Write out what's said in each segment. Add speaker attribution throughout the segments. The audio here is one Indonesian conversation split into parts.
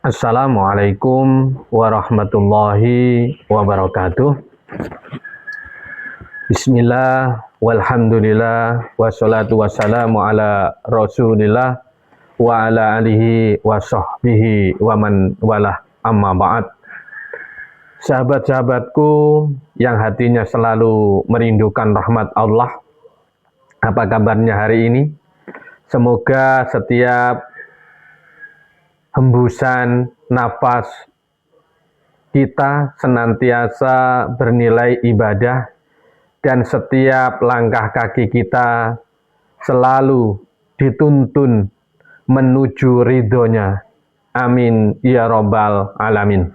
Speaker 1: Assalamualaikum warahmatullahi wabarakatuh. Bismillah, walhamdulillah, wassalatu wassalamu ala rasulillah wa ala alihi wa sahbihi wa man walah, amma ba'd. Sahabat-sahabatku yang hatinya selalu merindukan rahmat Allah, apa kabarnya hari ini? Semoga setiap hembusan nafas kita senantiasa bernilai ibadah dan setiap langkah kaki kita selalu dituntun menuju ridhonya. Amin ya robbal alamin.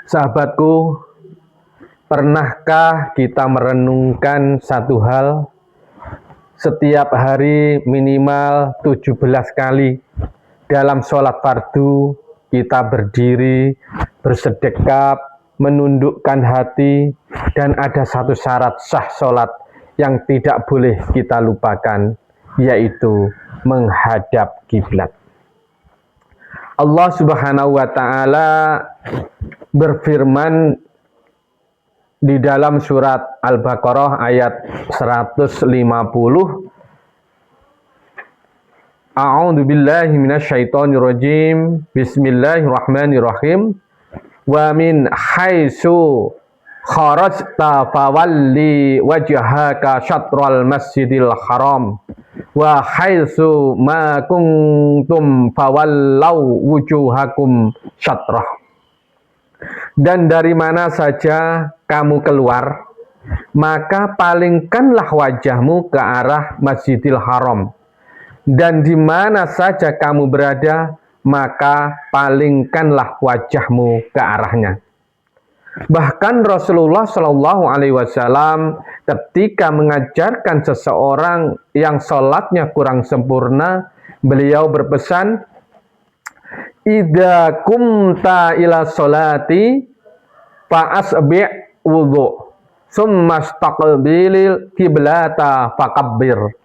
Speaker 1: Sahabatku, pernahkah kita merenungkan satu hal? Setiap hari minimal 17 kali dalam sholat fardu kita berdiri, bersedekap, menundukkan hati, dan ada satu syarat sah sholat yang tidak boleh kita lupakan, yaitu menghadap kiblat. Allah Subhanahu wa Ta'ala berfirman di dalam surat Al-Baqarah ayat 150. A'udzu billahi minasyaitonir rajim. Bismillahirrahmanirrahim. Wa min haitsu kharajta fawalli wajhaka syatral masjidil haram wa haitsu ma kuntum fawallau wujuhakum syatrah. Dan dari mana saja kamu keluar, maka palingkanlah wajahmu ke arah Masjidil Haram. Dan di mana saja kamu berada, maka palingkanlah wajahmu ke arahnya. Bahkan Rasulullah Shallallahu Alaihi Wasallam ketika mengajarkan seseorang yang sholatnya kurang sempurna, beliau berpesan, "Idza kumta ila sholati fa'asbi' wudhu, summa staqbilil kiblata fakabbir."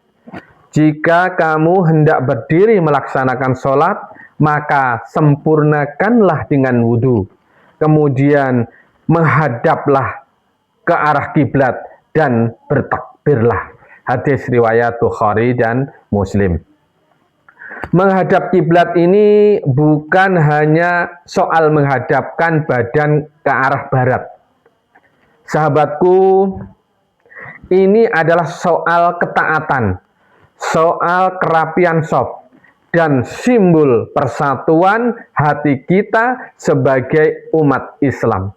Speaker 1: Jika kamu hendak berdiri melaksanakan sholat, maka sempurnakanlah dengan wudhu. Kemudian menghadaplah ke arah kiblat dan bertakbirlah. Hadis riwayat Bukhari dan Muslim. Menghadap kiblat ini bukan hanya soal menghadapkan badan ke arah barat. Sahabatku, ini adalah soal ketaatan, soal kerapian shaf, dan simbol persatuan hati kita sebagai umat Islam.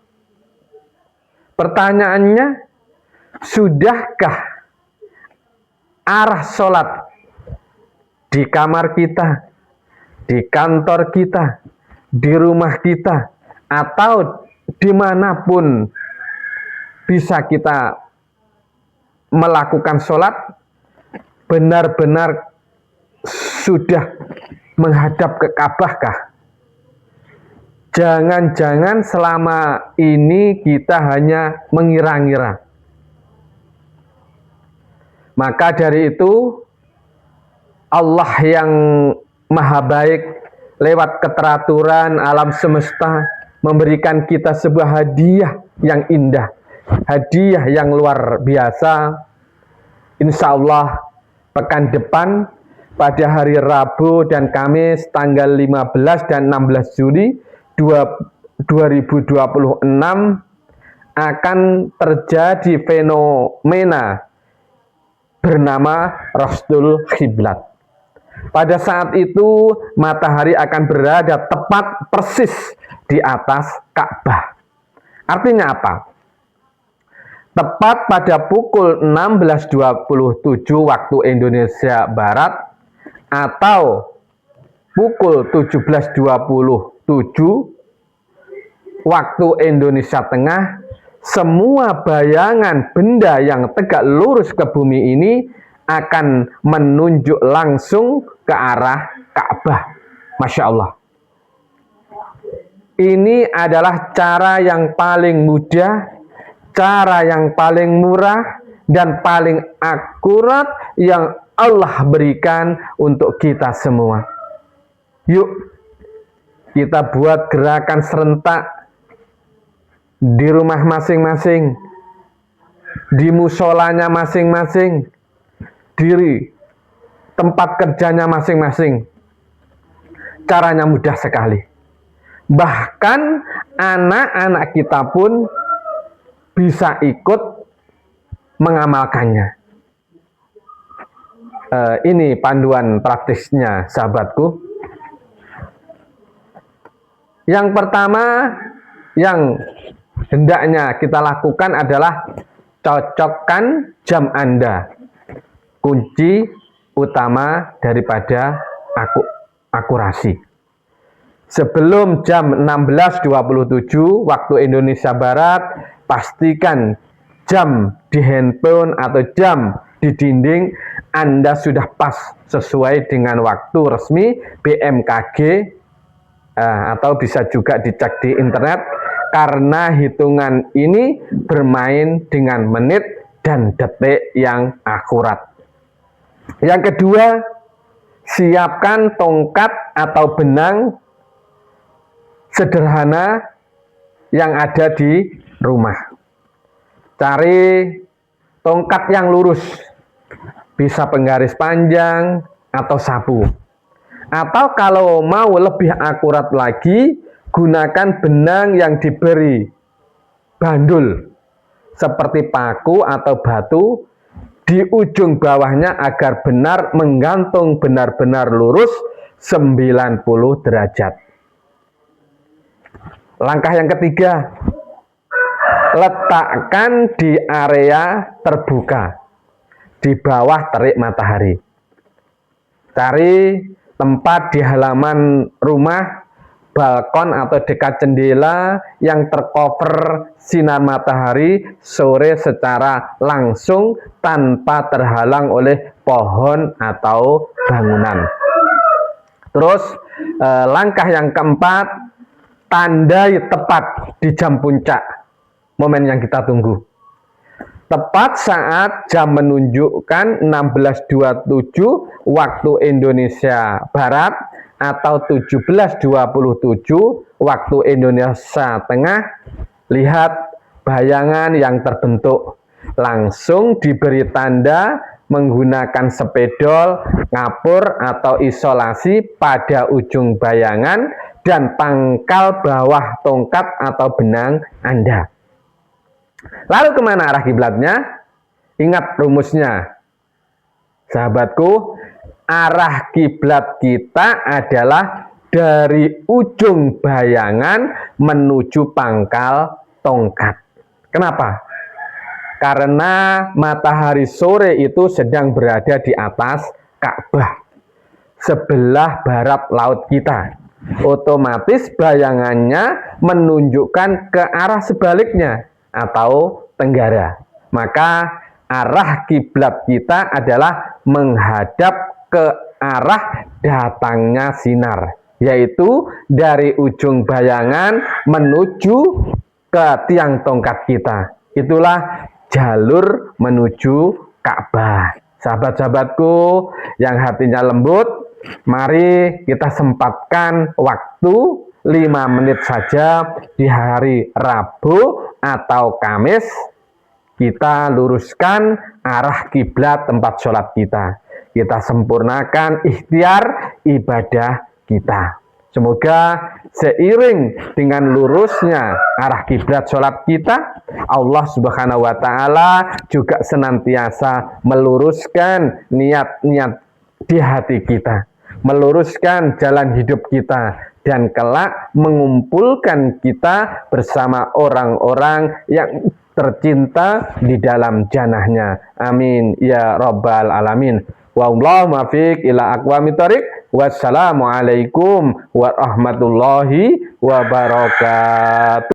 Speaker 1: Pertanyaannya, sudahkah arah sholat di kamar kita, di kantor kita, di rumah kita, atau dimanapun bisa kita melakukan sholat, benar-benar sudah menghadap ke Ka'bah-kah? Jangan-jangan selama ini kita hanya mengira-ngira. Maka dari itu, Allah yang maha baik lewat keteraturan alam semesta memberikan kita sebuah hadiah yang indah, hadiah yang luar biasa. Insya Allah pekan depan pada hari Rabu dan Kamis tanggal 15 dan 16 Juli 2026 akan terjadi fenomena bernama Rasdul Khiblat. Pada saat itu matahari akan berada tepat persis di atas Ka'bah. Artinya apa? Tepat pada pukul 16.27 waktu Indonesia Barat atau pukul 17.27 waktu Indonesia Tengah, semua bayangan benda yang tegak lurus ke bumi ini akan menunjuk langsung ke arah Ka'bah. Masya Allah. Ini adalah cara yang paling mudah, cara yang paling murah dan paling akurat yang Allah berikan untuk kita semua. Yuk, kita buat gerakan serentak di rumah masing-masing, di musolanya masing-masing, di tempat kerjanya masing-masing. Caranya mudah sekali. Bahkan anak-anak kita pun bisa ikut mengamalkannya. Ini panduan praktisnya, sahabatku. Yang pertama yang hendaknya kita lakukan adalah cocokkan jam Anda. Kunci utama daripada akurasi. Sebelum jam 16.27 waktu Indonesia Barat, pastikan jam di handphone atau jam di dinding Anda sudah pas sesuai dengan waktu resmi BMKG, atau bisa juga dicek di internet, karena hitungan ini bermain dengan menit dan detik yang akurat. Yang kedua, siapkan tongkat atau benang sederhana yang ada di rumah. Cari tongkat yang lurus, bisa penggaris panjang atau sapu. Atau kalau mau lebih akurat lagi, gunakan benang yang diberi bandul seperti paku atau batu di ujung bawahnya agar benar menggantung benar-benar lurus 90 derajat. Langkah yang ketiga, letakkan di area terbuka di bawah terik matahari. Cari tempat di halaman rumah, balkon atau dekat jendela yang tercover sinar matahari sore secara langsung tanpa terhalang oleh pohon atau bangunan. Terus langkah yang keempat, tandai tepat di jam puncak, momen yang kita tunggu. Tepat saat jam menunjukkan 16.27 waktu Indonesia Barat atau 17.27 waktu Indonesia Tengah, lihat bayangan yang terbentuk. Langsung diberi tanda menggunakan spidol, ngapur atau isolasi pada ujung bayangan dan pangkal bawah tongkat atau benang Anda. Lalu kemana arah kiblatnya? Ingat rumusnya, sahabatku. Arah kiblat kita adalah dari ujung bayangan menuju pangkal tongkat. Kenapa? Karena matahari sore itu sedang berada di atas Ka'bah, sebelah barat laut kita. Otomatis bayangannya menunjukkan ke arah sebaliknya atau tenggara. Maka arah kiblat kita adalah menghadap ke arah datangnya sinar, yaitu dari ujung bayangan menuju ke tiang tongkat kita. Itulah jalur menuju Ka'bah. Sahabat-sahabatku yang hatinya lembut, mari kita sempatkan waktu 5 menit saja di hari Rabu atau Kamis, kita luruskan arah kiblat tempat sholat kita. Kita sempurnakan ikhtiar ibadah kita. Semoga seiring dengan lurusnya arah kiblat sholat kita, Allah Subhanahu wa Ta'ala juga senantiasa meluruskan niat-niat di hati kita, meluruskan jalan hidup kita, dan kelak mengumpulkan kita bersama orang-orang yang tercinta di dalam jannahnya. Amin ya rabbal alamin. Wallahu muwaffiq ila aqwamit thoriq. Wassalamualaikum warahmatullahi wabarakatuh.